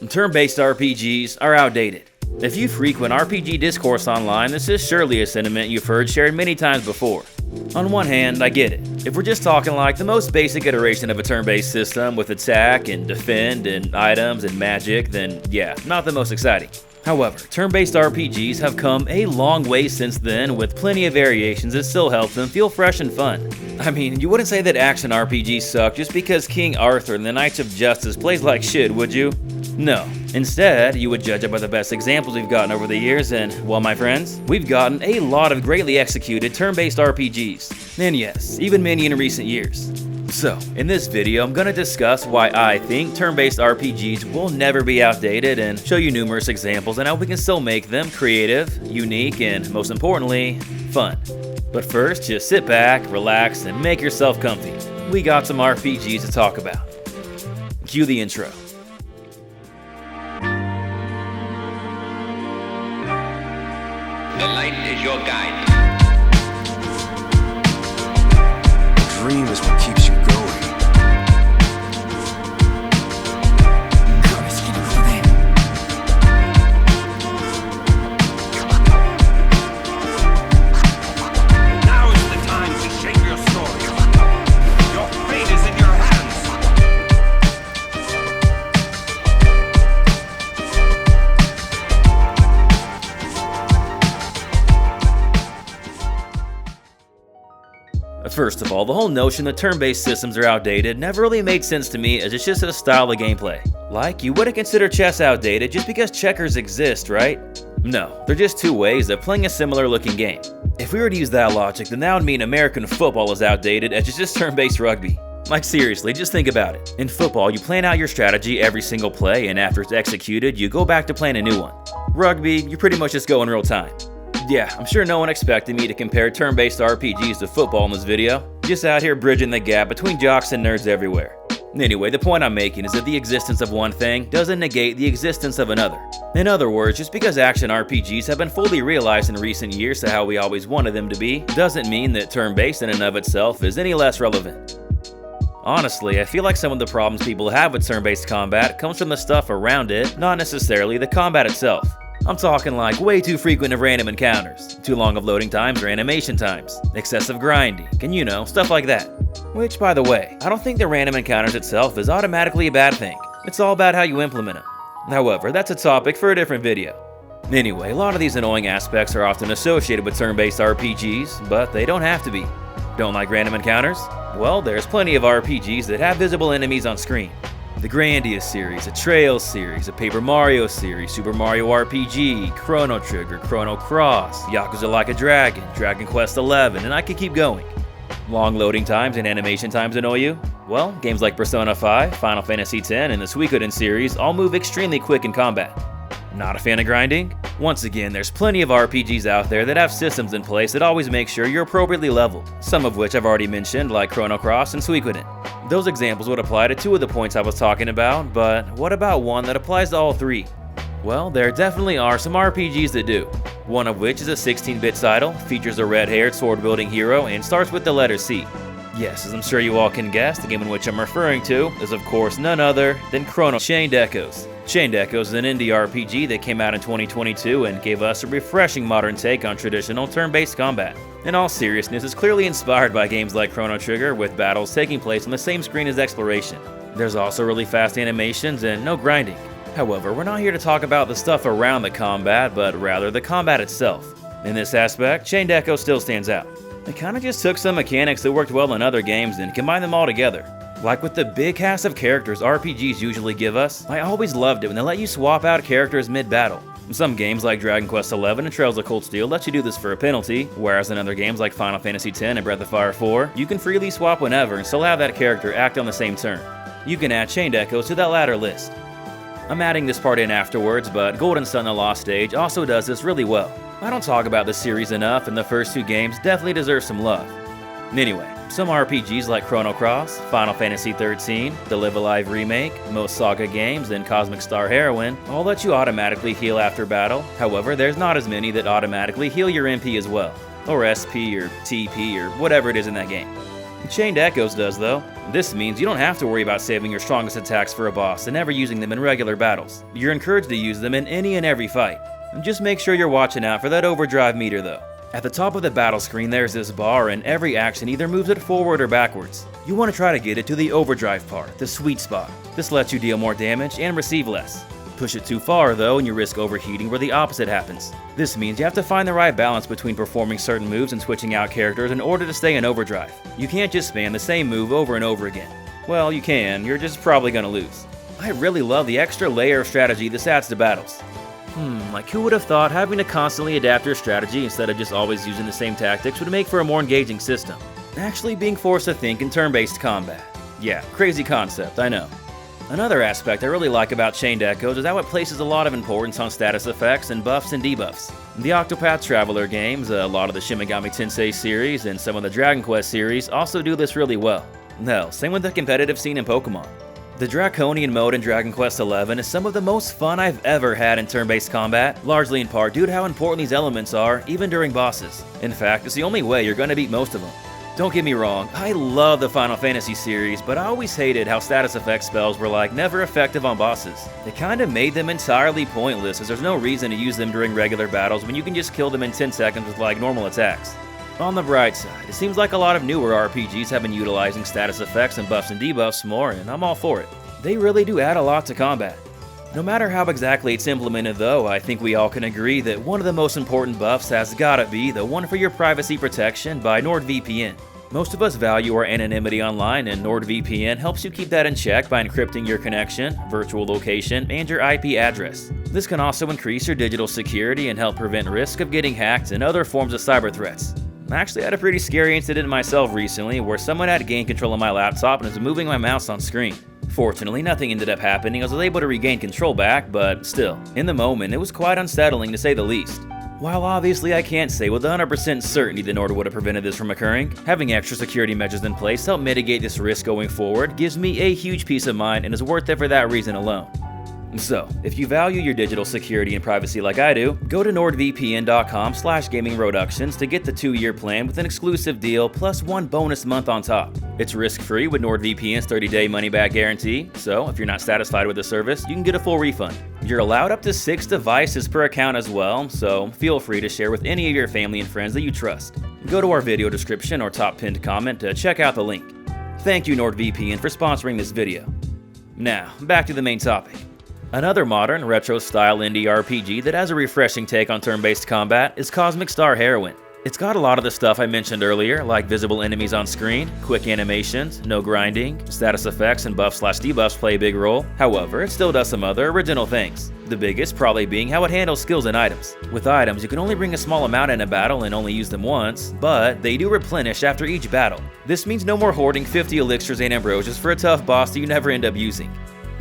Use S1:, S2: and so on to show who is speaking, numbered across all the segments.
S1: Turn-based RPGs are outdated. If you frequent RPG discourse online, this is surely a sentiment you've heard shared many times before. On one hand, I get it. If we're just talking like the most basic iteration of a turn-based system with attack and defend and items and magic, then yeah, not the most exciting. However, turn-based RPGs have come a long way since then, with plenty of variations that still help them feel fresh and fun. I mean, you wouldn't say that action RPGs suck just because King Arthur and the Knights of Justice plays like shit, would you? No. Instead, you would judge it by the best examples we've gotten over the years, and, well, my friends, we've gotten a lot of greatly executed turn-based RPGs. And yes, even many in recent years. So, in this video, I'm going to discuss why I think turn-based RPGs will never be outdated and show you numerous examples and how we can still make them creative, unique, and most importantly, fun. But first, just sit back, relax, and make yourself comfy. We got some RPGs to talk about. Cue the intro.
S2: The light is your guide.
S3: The dream is what keeps you going.
S4: Now is the time to shape your story. Your fate is in your hands.
S1: First of all, the whole notion that turn-based systems are outdated never really made sense to me, as it's just a style of gameplay. Like, you wouldn't consider chess outdated just because checkers exist, right? No, they're just two ways of playing a similar looking game. If we were to use that logic, then that would mean American football is outdated as it's just turn-based rugby. Like seriously, just think about it. In football, you plan out your strategy every single play, and after it's executed, you go back to plan a new one. Rugby, you pretty much just go in real time. Yeah, I'm sure no one expected me to compare turn-based RPGs to football in this video. Just out here bridging the gap between jocks and nerds everywhere. Anyway, the point I'm making is that the existence of one thing doesn't negate the existence of another. In other words, just because action RPGs have been fully realized in recent years to how we always wanted them to be, doesn't mean that turn-based in and of itself is any less relevant. Honestly, I feel like some of the problems people have with turn-based combat comes from the stuff around it, not necessarily the combat itself. I'm talking like way too frequent of random encounters, too long of loading times or animation times, excessive grinding, and you know, stuff like that. Which, by the way, I don't think the random encounters itself is automatically a bad thing. It's all about how you implement them. However, that's a topic for a different video. Anyway, a lot of these annoying aspects are often associated with turn-based RPGs, but they don't have to be. Don't like random encounters? Well, there's plenty of RPGs that have visible enemies on screen. The Grandia series, a Trails series, a Paper Mario series, Super Mario RPG, Chrono Trigger, Chrono Cross, Yakuza Like a Dragon, Dragon Quest XI, and I could keep going. Long loading times and animation times annoy you? Well, games like Persona 5, Final Fantasy X, and the Suikoden series all move extremely quick in combat. Not a fan of grinding? Once again, there's plenty of RPGs out there that have systems in place that always make sure you're appropriately leveled, some of which I've already mentioned, like Chrono Cross and Suikoden. Those examples would apply to two of the points I was talking about, but what about one that applies to all three? Well, there definitely are some RPGs that do. One of which is a 16-bit title, features a red-haired sword-wielding hero, and starts with the letter C. Yes, as I'm sure you all can guess, the game in which I'm referring to is of course none other than Chrono Chained Echoes. Chained Echoes is an indie RPG that came out in 2022 and gave us a refreshing modern take on traditional turn-based combat. In all seriousness, it's clearly inspired by games like Chrono Trigger, with battles taking place on the same screen as exploration. There's also really fast animations and no grinding. However, we're not here to talk about the stuff around the combat, but rather the combat itself. In this aspect, Chained Echoes still stands out. They kinda just took some mechanics that worked well in other games and combined them all together. Like with the big cast of characters RPGs usually give us, I always loved it when they let you swap out characters mid-battle. Some games like Dragon Quest XI and Trails of Cold Steel let you do this for a penalty, whereas in other games like Final Fantasy X and Breath of Fire 4, you can freely swap whenever and still have that character act on the same turn. You can add Chained Echoes to that latter list. I'm adding this part in afterwards, but Golden Sun: The Lost Age also does this really well. I don't talk about this series enough, and the first two games definitely deserve some love. Anyway, some RPGs like Chrono Cross, Final Fantasy XIII, the Live Alive remake, most Saga games, and Cosmic Star Heroine all let you automatically heal after battle. However, there's not as many that automatically heal your MP as well, or SP or TP or whatever it is in that game. Chained Echoes does though. This means you don't have to worry about saving your strongest attacks for a boss and never using them in regular battles. You're encouraged to use them in any and every fight. And just make sure you're watching out for that overdrive meter though. At the top of the battle screen there's this bar, and every action either moves it forward or backwards. You want to try to get it to the overdrive part, the sweet spot. This lets you deal more damage and receive less. Push it too far though and you risk overheating, where the opposite happens. This means you have to find the right balance between performing certain moves and switching out characters in order to stay in overdrive. You can't just spam the same move over and over again. Well, you can, you're just probably gonna lose. I really love the extra layer of strategy this adds to battles. Like who would have thought having to constantly adapt your strategy instead of just always using the same tactics would make for a more engaging system. Actually being forced to think in turn-based combat. Yeah, crazy concept, I know. Another aspect I really like about Chained Echoes is how it places a lot of importance on status effects and buffs and debuffs. The Octopath Traveler games, a lot of the Shin Megami Tensei series, and some of the Dragon Quest series also do this really well. Hell, same with the competitive scene in Pokemon. The Draconian mode in Dragon Quest XI is some of the most fun I've ever had in turn-based combat, largely in part due to how important these elements are, even during bosses. In fact, it's the only way you're gonna beat most of them. Don't get me wrong, I love the Final Fantasy series, but I always hated how status effect spells were like never effective on bosses. It kinda made them entirely pointless, as there's no reason to use them during regular battles when you can just kill them in 10 seconds with like normal attacks. On the bright side, it seems like a lot of newer RPGs have been utilizing status effects and buffs and debuffs more, and I'm all for it. They really do add a lot to combat. No matter how exactly it's implemented though, I think we all can agree that one of the most important buffs has gotta be the one for your privacy protection by NordVPN. Most of us value our anonymity online, and NordVPN helps you keep that in check by encrypting your connection, virtual location, and your IP address. This can also increase your digital security and help prevent risk of getting hacked and other forms of cyber threats. I actually had a pretty scary incident myself recently where someone had gained control of my laptop and was moving my mouse on screen. Fortunately, nothing ended up happening. I was able to regain control back, but still, in the moment, it was quite unsettling to say the least. While obviously I can't say with 100% certainty that Nord would have prevented this from occurring, having extra security measures in place to help mitigate this risk going forward gives me a huge peace of mind and is worth it for that reason alone. So, if you value your digital security and privacy like I do, go to nordvpn.com/gamingroductions to get the 2-year plan with an exclusive deal plus 1 bonus month on top. It's risk-free with NordVPN's 30-day money-back guarantee, so if you're not satisfied with the service, you can get a full refund. You're allowed up to 6 devices per account as well, so feel free to share with any of your family and friends that you trust. Go to our video description or top pinned comment to check out the link. Thank you NordVPN for sponsoring this video. Now, back to the main topic. Another modern, retro-style indie RPG that has a refreshing take on turn-based combat is Cosmic Star Heroine. It's got a lot of the stuff I mentioned earlier, like visible enemies on screen, quick animations, no grinding, status effects and buffs/debuffs play a big role. However, it still does some other original things. The biggest probably being how it handles skills and items. With items, you can only bring a small amount in a battle and only use them once, but they do replenish after each battle. This means no more hoarding 50 elixirs and ambrosias for a tough boss that you never end up using.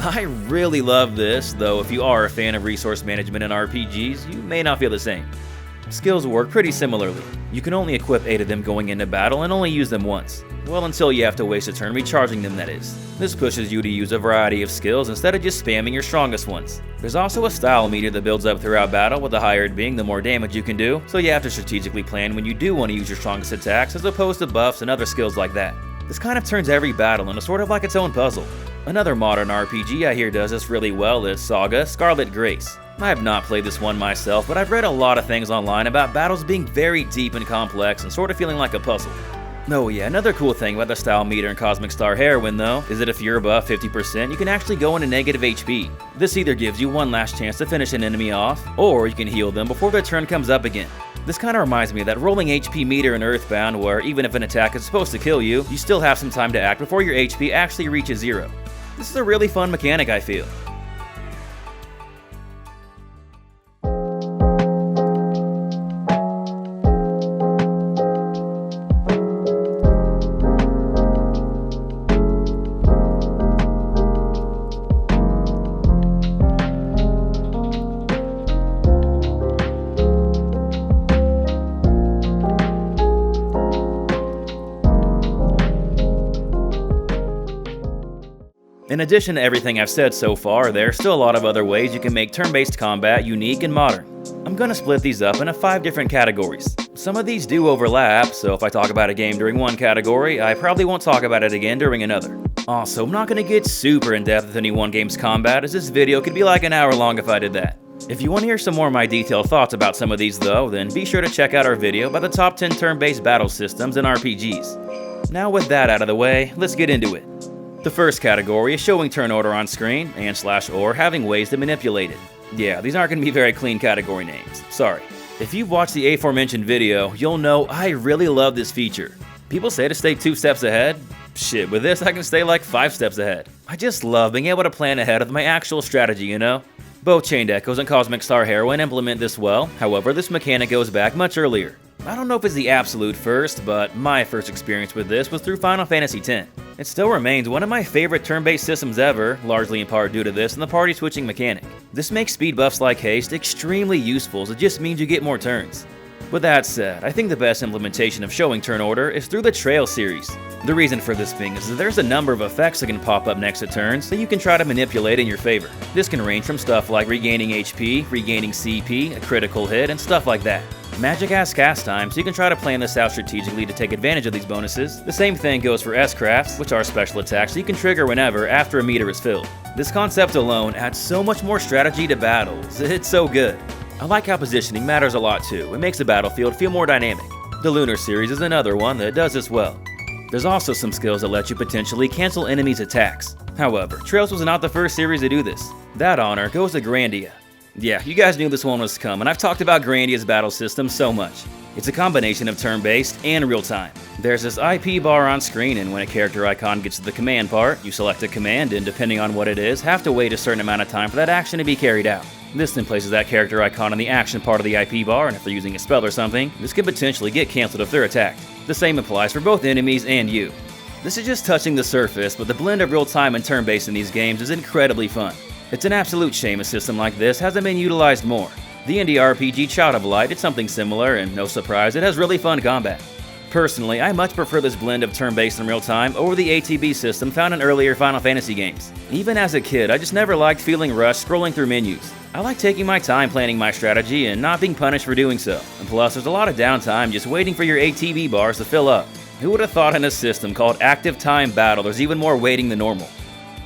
S1: I really love this, though if you are a fan of resource management in RPGs, you may not feel the same. Skills work pretty similarly. You can only equip 8 of them going into battle and only use them once. Well, until you have to waste a turn recharging them, that is. This pushes you to use a variety of skills instead of just spamming your strongest ones. There's also a style meter that builds up throughout battle, with the higher it being the more damage you can do, so you have to strategically plan when you do want to use your strongest attacks as opposed to buffs and other skills like that. This kind of turns every battle into sort of like its own puzzle. Another modern RPG I hear does this really well is Saga Scarlet Grace. I have not played this one myself, but I've read a lot of things online about battles being very deep and complex and sort of feeling like a puzzle. Oh yeah, another cool thing about the style meter in Cosmic Star Heroine though, is that if you're above 50%, you can actually go into negative HP. This either gives you one last chance to finish an enemy off, or you can heal them before their turn comes up again. This kinda reminds me of that rolling HP meter in Earthbound where even if an attack is supposed to kill you, you still have some time to act before your HP actually reaches 0. This is a really fun mechanic, I feel. In addition to everything I've said so far, there's still a lot of other ways you can make turn-based combat unique and modern. I'm gonna split these up into 5 different categories. Some of these do overlap, so if I talk about a game during one category, I probably won't talk about it again during another. Also, I'm not going to get super in-depth with any one game's combat, as this video could be like an hour long if I did that. If you want to hear some more of my detailed thoughts about some of these though, then be sure to check out our video about the top 10 turn-based battle systems in RPGs. Now with that out of the way, let's get into it. The first category is showing turn order on screen, and /or having ways to manipulate it. Yeah, these aren't going to be very clean category names, sorry. If you've watched the aforementioned video, you'll know I really love this feature. People say to stay 2 steps ahead. Shit, with this I can stay like 5 steps ahead. I just love being able to plan ahead of my actual strategy, you know? Both Chained Echoes and Cosmic Star Heroine implement this well, however this mechanic goes back much earlier. I don't know if it's the absolute first, but my first experience with this was through Final Fantasy X. It still remains one of my favorite turn-based systems ever, largely in part due to this and the party switching mechanic. This makes speed buffs like haste extremely useful, as it just means you get more turns. With that said, I think the best implementation of showing turn order is through the Trail series. The reason for this being is that there's a number of effects that can pop up next to turns that you can try to manipulate in your favor. This can range from stuff like regaining HP, regaining CP, a critical hit, and stuff like that. Magic has cast time, so you can try to plan this out strategically to take advantage of these bonuses. The same thing goes for S-crafts, which are special attacks that you can trigger whenever after a meter is filled. This concept alone adds so much more strategy to battles, it's so good. I like how positioning matters a lot too, it makes the battlefield feel more dynamic. The Lunar series is another one that does this well. There's also some skills that let you potentially cancel enemies' attacks. However, Trails was not the first series to do this. That honor goes to Grandia. Yeah, you guys knew this one was coming. I've talked about Grandia's battle system so much. It's a combination of turn-based and real-time. There's this IP bar on screen, and when a character icon gets to the command part, you select a command and, depending on what it is, have to wait a certain amount of time for that action to be carried out. This then places that character icon in the action part of the IP bar, and if they're using a spell or something, this could potentially get cancelled if they're attacked. The same applies for both enemies and you. This is just touching the surface, but the blend of real-time and turn-based in these games is incredibly fun. It's an absolute shame a system like this hasn't been utilized more. The indie RPG Child of Light did something similar, and no surprise, it has really fun combat. Personally, I much prefer this blend of turn-based and real-time over the ATB system found in earlier Final Fantasy games. Even as a kid, I just never liked feeling rushed scrolling through menus. I like taking my time planning my strategy and not being punished for doing so. And plus, there's a lot of downtime just waiting for your ATB bars to fill up. Who would have thought in a system called Active Time Battle there's even more waiting than normal?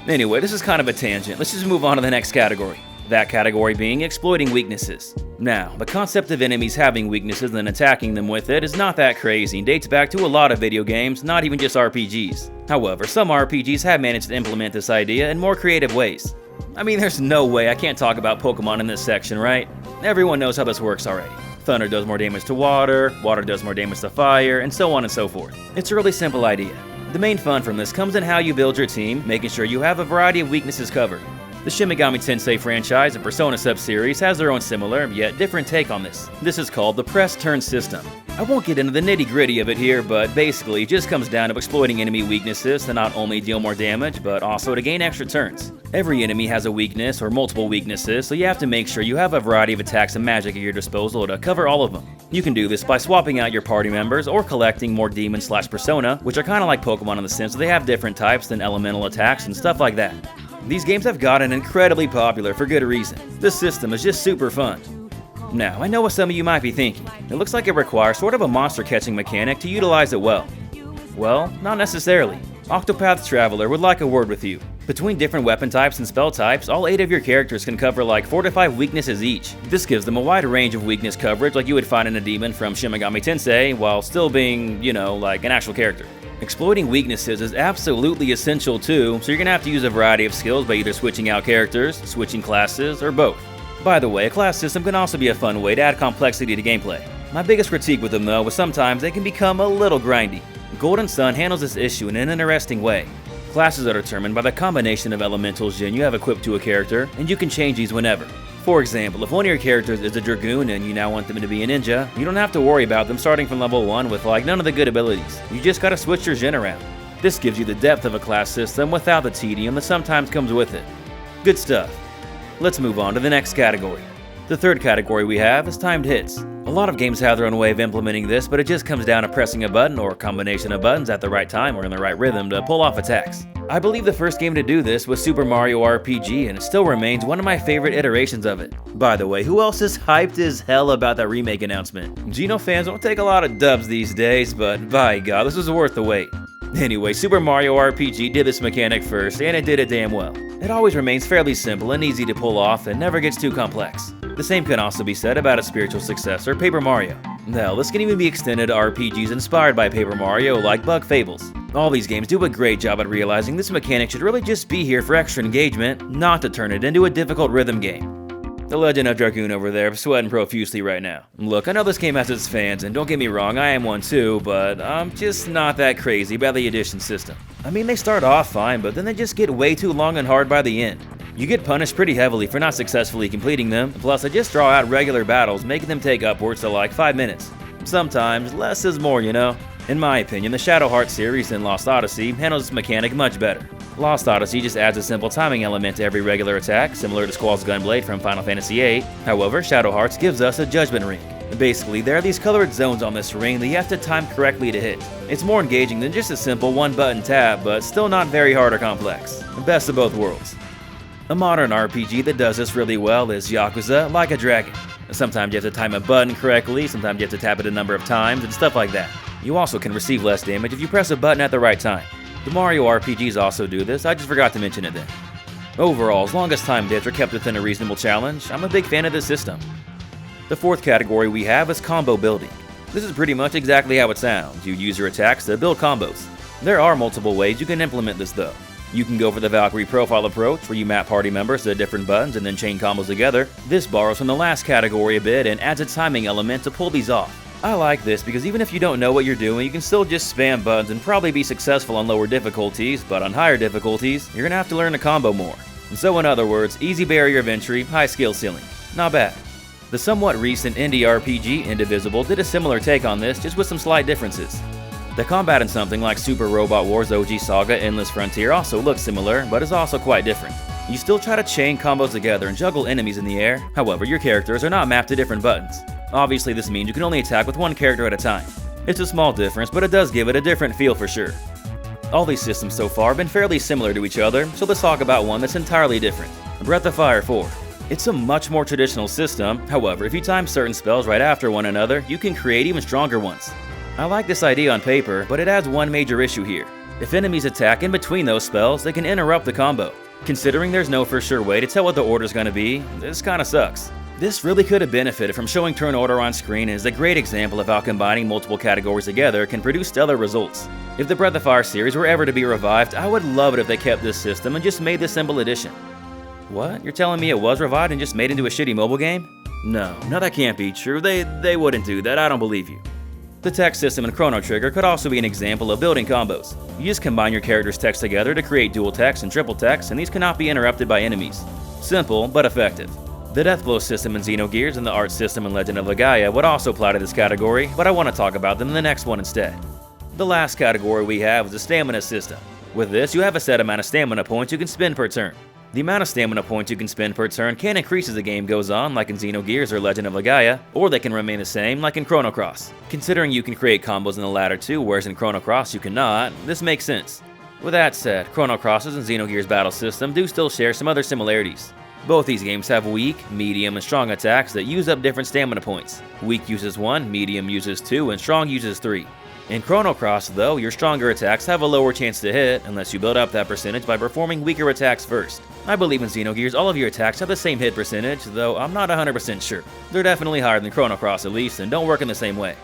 S1: Anyway, this is kind of a tangent. Let's just move on to the next category. That category being exploiting weaknesses. Now, the concept of enemies having weaknesses and then attacking them with it is not that crazy and dates back to a lot of video games, not even just RPGs. However, some RPGs have managed to implement this idea in more creative ways. I mean, there's no way I can't talk about Pokemon in this section, right? Everyone knows how this works already. Thunder does more damage to water, water does more damage to fire, and so on and so forth. It's a really simple idea. The main fun from this comes in how you build your team, making sure you have a variety of weaknesses covered. The Shin Megami Tensei franchise and Persona sub-series has their own similar, yet different take on this. This is called the press turn system. I won't get into the nitty-gritty of it here, but basically it just comes down to exploiting enemy weaknesses to not only deal more damage, but also to gain extra turns. Every enemy has a weakness or multiple weaknesses, so you have to make sure you have a variety of attacks and magic at your disposal to cover all of them. You can do this by swapping out your party members or collecting more demon/persona, which are kind of like Pokemon in the sense that they have different types than elemental attacks and stuff like that. These games have gotten incredibly popular for good reason. This system is just super fun. Now, I know what some of you might be thinking. It looks like it requires sort of a monster catching mechanic to utilize it well. Well, not necessarily. Octopath Traveler would like a word with you. Between different weapon types and spell types, all 8 of your characters can cover like 4 to 5 weaknesses each. This gives them a wide range of weakness coverage like you would find in a demon from Shin Megami Tensei, while still being, you know, like an actual character. Exploiting weaknesses is absolutely essential too, so you're gonna have to use a variety of skills by either switching out characters, switching classes, or both. By the way, a class system can also be a fun way to add complexity to gameplay. My biggest critique with them though is sometimes they can become a little grindy. Golden Sun handles this issue in an interesting way. Classes are determined by the combination of elemental Jin you have equipped to a character, and you can change these whenever. For example, if one of your characters is a Dragoon and you now want them to be a ninja, you don't have to worry about them starting from level 1 with like none of the good abilities. You just gotta switch your Jin around. This gives you the depth of a class system without the tedium that sometimes comes with it. Good stuff. Let's move on to the next category. The third category we have is timed hits. A lot of games have their own way of implementing this, but it just comes down to pressing a button or a combination of buttons at the right time or in the right rhythm to pull off attacks. I believe the first game to do this was Super Mario RPG, and it still remains one of my favorite iterations of it. By the way, who else is hyped as hell about that remake announcement? Geno fans don't take a lot of dubs these days, but by God, this was worth the wait. Anyway, Super Mario RPG did this mechanic first, and it did it damn well. It always remains fairly simple and easy to pull off and never gets too complex. The same can also be said about its spiritual successor, Paper Mario. Hell, this can even be extended to RPGs inspired by Paper Mario like Bug Fables. All these games do a great job at realizing this mechanic should really just be here for extra engagement, not to turn it into a difficult rhythm game. The Legend of Dragoon over there, sweating profusely right now. Look, I know this game has its fans, and don't get me wrong, I am one too, but I'm just not that crazy about the addition system. I mean, they start off fine, but then they just get way too long and hard by the end. You get punished pretty heavily for not successfully completing them, plus they just draw out regular battles, making them take upwards to like 5 minutes. Sometimes, less is more, you know? In my opinion, the Shadow Heart series in Lost Odyssey handles this mechanic much better. Lost Odyssey just adds a simple timing element to every regular attack, similar to Squall's Gunblade from Final Fantasy VIII. However, Shadow Hearts gives us a Judgment Ring. Basically, there are these colored zones on this ring that you have to time correctly to hit. It's more engaging than just a simple one-button tap, but still not very hard or complex. Best of both worlds. A modern RPG that does this really well is Yakuza Like a Dragon. Sometimes you have to time a button correctly, sometimes you have to tap it a number of times, and stuff like that. You also can receive less damage if you press a button at the right time. The Mario RPGs also do this, I just forgot to mention it then. Overall, as long as timed hits are kept within a reasonable challenge, I'm a big fan of this system. The fourth category we have is combo building. This is pretty much exactly how it sounds. You use your attacks to build combos. There are multiple ways you can implement this though. You can go for the Valkyrie profile approach, where you map party members to different buttons and then chain combos together. This borrows from the last category a bit and adds a timing element to pull these off. I like this because even if you don't know what you're doing, you can still just spam buttons and probably be successful on lower difficulties, but on higher difficulties, you're gonna have to learn to combo more. And so in other words, easy barrier of entry, high skill ceiling. Not bad. The somewhat recent indie RPG, Indivisible, did a similar take on this, just with some slight differences. The combat in something like Super Robot Wars OG Saga Endless Frontier also looks similar, but is also quite different. You still try to chain combos together and juggle enemies in the air, however your characters are not mapped to different buttons. Obviously this means you can only attack with one character at a time. It's a small difference, but it does give it a different feel for sure. All these systems so far have been fairly similar to each other, so let's talk about one that's entirely different. Breath of Fire 4. It's a much more traditional system, however if you time certain spells right after one another, you can create even stronger ones. I like this idea on paper, but it has one major issue here. If enemies attack in between those spells, they can interrupt the combo. Considering there's no for sure way to tell what the order's gonna be, this kinda sucks. This really could have benefited from showing turn order on screen and is a great example of how combining multiple categories together can produce stellar results. If the Breath of Fire series were ever to be revived, I would love it if they kept this system and just made this simple addition. What? You're telling me it was revived and just made into a shitty mobile game? No, that can't be true. They wouldn't do that, I don't believe you. The text system in Chrono Trigger could also be an example of building combos. You just combine your character's text together to create dual text and triple text, and these cannot be interrupted by enemies. Simple, but effective. The Deathblow system in Xenogears and the art system in Legend of Legaia would also apply to this category, but I want to talk about them in the next one instead. The last category we have is the stamina system. With this, you have a set amount of stamina points you can spend per turn. The amount of stamina points you can spend per turn can increase as the game goes on, like in Xenogears or Legend of Legaia, or they can remain the same, like in Chrono Cross. Considering you can create combos in the latter two, whereas in Chrono Cross you cannot, this makes sense. With that said, Chrono Cross's and Xenogears battle system do still share some other similarities. Both these games have weak, medium, and strong attacks that use up different stamina points. Weak uses 1, medium uses 2, and strong uses 3. In Chrono Cross, though, your stronger attacks have a lower chance to hit unless you build up that percentage by performing weaker attacks first. I believe in Xenogears all of your attacks have the same hit percentage, though I'm not 100% sure. They're definitely higher than Chrono Cross at least, and don't work in the same way.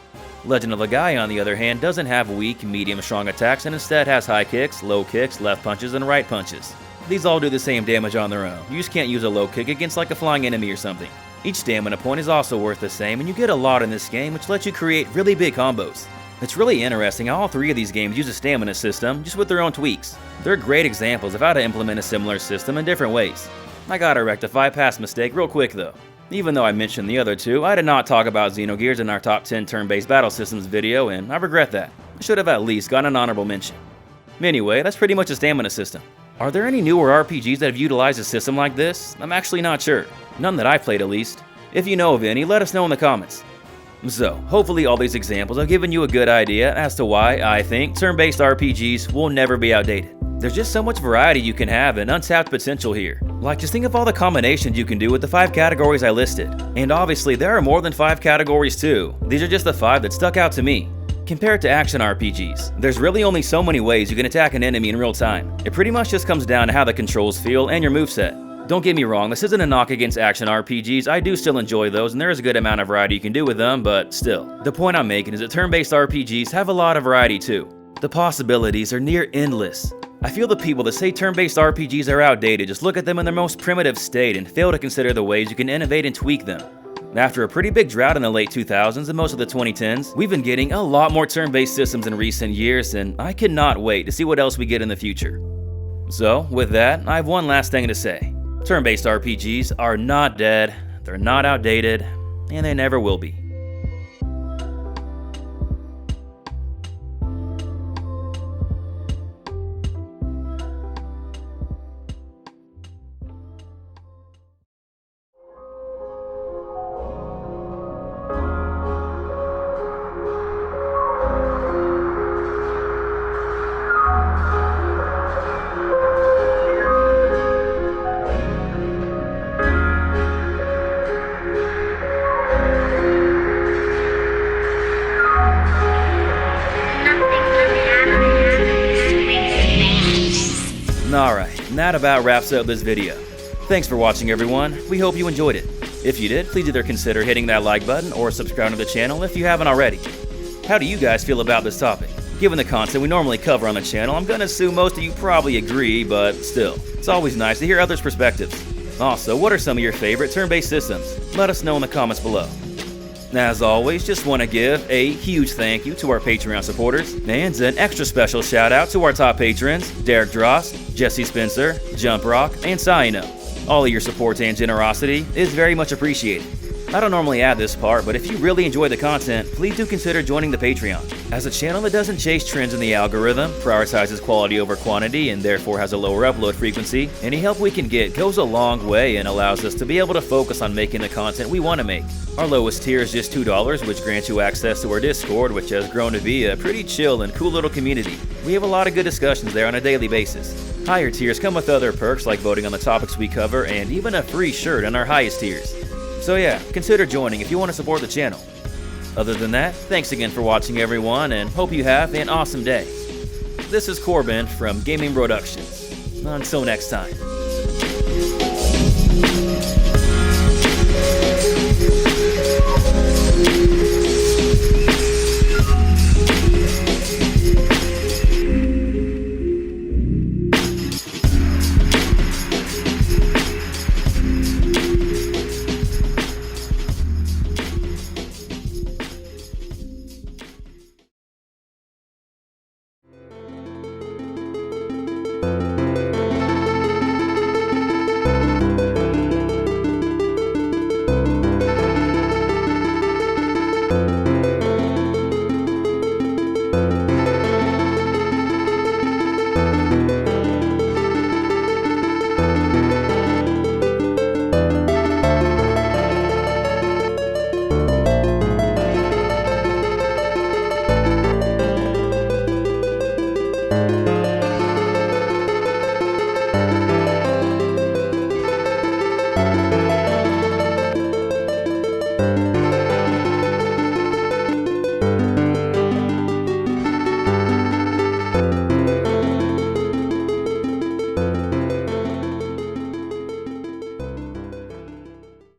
S1: Legend of Legaia, on the other hand, doesn't have weak, medium, strong attacks and instead has high kicks, low kicks, left punches, and right punches. These all do the same damage on their own. You just can't use a low kick against like a flying enemy or something. Each stamina point is also worth the same, and you get a lot in this game, which lets you create really big combos. It's really interesting how all three of these games use a stamina system, just with their own tweaks. They're great examples of how to implement a similar system in different ways. I gotta rectify a past mistake real quick though. Even though I mentioned the other two, I did not talk about Xenogears in our top 10 turn-based battle systems video, and I regret that. I should have at least gotten an honorable mention. Anyway, that's pretty much a stamina system. Are there any newer RPGs that have utilized a system like this? I'm actually not sure. None that I've played at least. If you know of any, let us know in the comments. So, hopefully all these examples have given you a good idea as to why I think turn-based RPGs will never be outdated. There's just so much variety you can have and untapped potential here. Like, just think of all the combinations you can do with the 5 categories I listed. And obviously there are more than 5 categories too. These are just the 5 that stuck out to me. Compared to action RPGs, there's really only so many ways you can attack an enemy in real time. It pretty much just comes down to how the controls feel and your moveset. Don't get me wrong, this isn't a knock against action RPGs, I do still enjoy those and there is a good amount of variety you can do with them, but still. The point I'm making is that turn-based RPGs have a lot of variety too. The possibilities are near endless. I feel the people that say turn-based RPGs are outdated just look at them in their most primitive state and fail to consider the ways you can innovate and tweak them. After a pretty big drought in the late 2000s and most of the 2010s, we've been getting a lot more turn-based systems in recent years, and I cannot wait to see what else we get in the future. So, with that, I have one last thing to say. Turn-based RPGs are not dead, they're not outdated, and they never will be. Alright, and that about wraps up this video. Thanks for watching everyone, we hope you enjoyed it. If you did, please either consider hitting that like button or subscribing to the channel if you haven't already. How do you guys feel about this topic? Given the content we normally cover on the channel, I'm gonna assume most of you probably agree, but still, it's always nice to hear others' perspectives. Also, what are some of your favorite turn-based systems? Let us know in the comments below. As always, just want to give a huge thank you to our Patreon supporters, and an extra special shout out to our top patrons, Derek Dross, Jesse Spencer, Jump Rock, and Saino. All of your support and generosity is very much appreciated. I don't normally add this part, but if you really enjoy the content, please do consider joining the Patreon. As a channel that doesn't chase trends in the algorithm, prioritizes quality over quantity, and therefore has a lower upload frequency, any help we can get goes a long way and allows us to be able to focus on making the content we want to make. Our lowest tier is just $2, which grants you access to our Discord, which has grown to be a pretty chill and cool little community. We have a lot of good discussions there on a daily basis. Higher tiers come with other perks like voting on the topics we cover and even a free shirt on our highest tiers. So yeah, consider joining if you want to support the channel. Other than that, thanks again for watching everyone, and hope you have an awesome day. This is Corbin from Gaming Productions. Until next time.